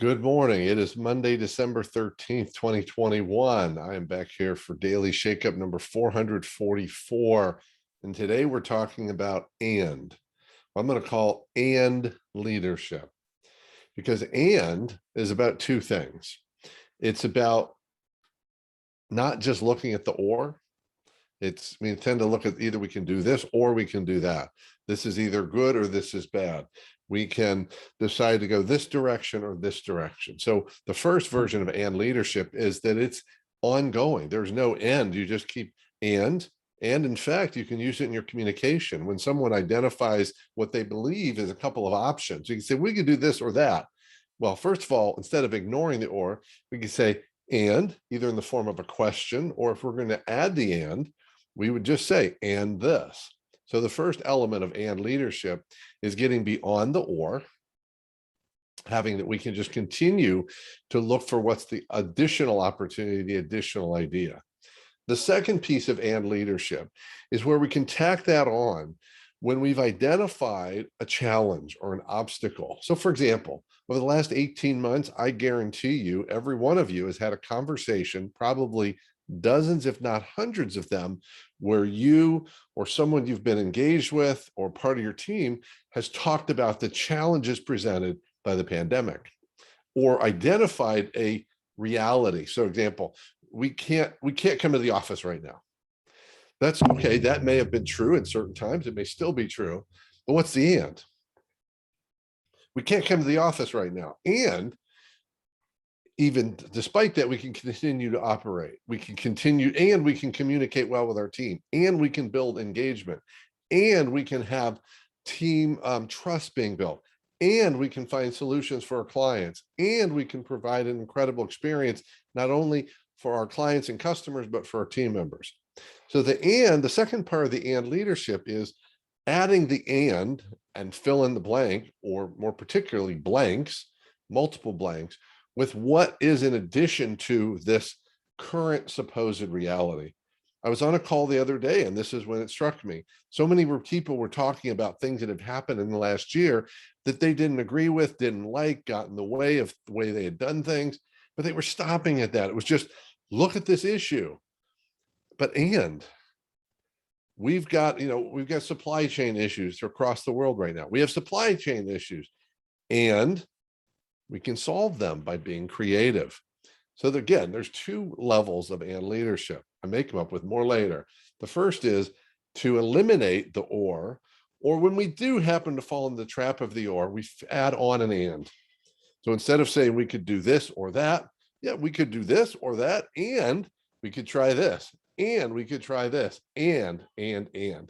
Good morning. It is Monday, December 13th, 2021. I am back here for Daily Shakeup number 444. And today we're talking about I'm going to call and leadership, because and is about two things. It's about not just looking at the or. We tend to look at either we can do this or we can do that. This is either good or this is bad. We can decide to go this direction or this direction. So the first version of and leadership is that it's ongoing. There's no end. You just keep and in fact, you can use it in your communication. When someone identifies what they believe is a couple of options, you can say, we could do this or that. Well, first of all, instead of ignoring the or, we can say and, either in the form of a question, or if we're going to add the and, we would just say and this. So the first element of and leadership is getting beyond the or, having that we can just continue to look for what's the additional opportunity, the additional idea. The second piece of and leadership is where we can tack that on when we've identified a challenge or an obstacle. So for example, over the last 18 months, I guarantee you, every one of you has had a conversation, probably dozens, if not hundreds of them, where you or someone you've been engaged with or part of your team has talked about the challenges presented by the pandemic or identified a reality. So example, we can't come to the office right now. That's okay. That may have been true at certain times. It may still be true, but what's the and? We can't come to the office right now. And even despite that, we can continue to operate. We can continue, and we can communicate well with our team, and we can build engagement, and we can have team trust being built, and we can find solutions for our clients, and we can provide an incredible experience, not only for our clients and customers, but for our team members. So the second part of the and leadership is adding the and fill in the blank, or more particularly blanks, multiple blanks, with what is in addition to this current supposed reality. I was on a call the other day, and this is when it struck me. So many people were talking about things that have happened in the last year that they didn't agree with, didn't like, got in the way of the way they had done things, but they were stopping at that. It was just, look at this issue. But we've got supply chain issues across the world right now. We have supply chain issues, and we can solve them by being creative. So again, there's two levels of and leadership. I may come up with more later. The first is to eliminate the or when we do happen to fall in the trap of the or, we add on an and. So instead of saying we could do this or that, yeah, we could do this or that, and we could try this, and we could try this, and. And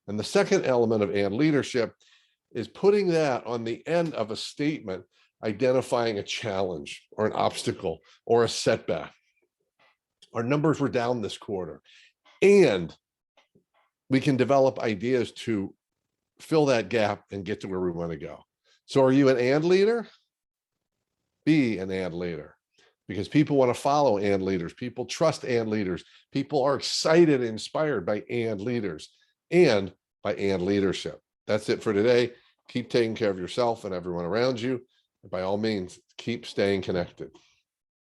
the second element of and leadership is putting that on the end of a statement, identifying a challenge or an obstacle or a setback. Our numbers were down this quarter, and we can develop ideas to fill that gap and get to where we want to go. So are you an and leader? Be an and leader, because people want to follow and leaders. People trust and leaders. People are excited and inspired by and leaders and by and leadership. That's it for today. Keep taking care of yourself and everyone around you. By all means, keep staying connected.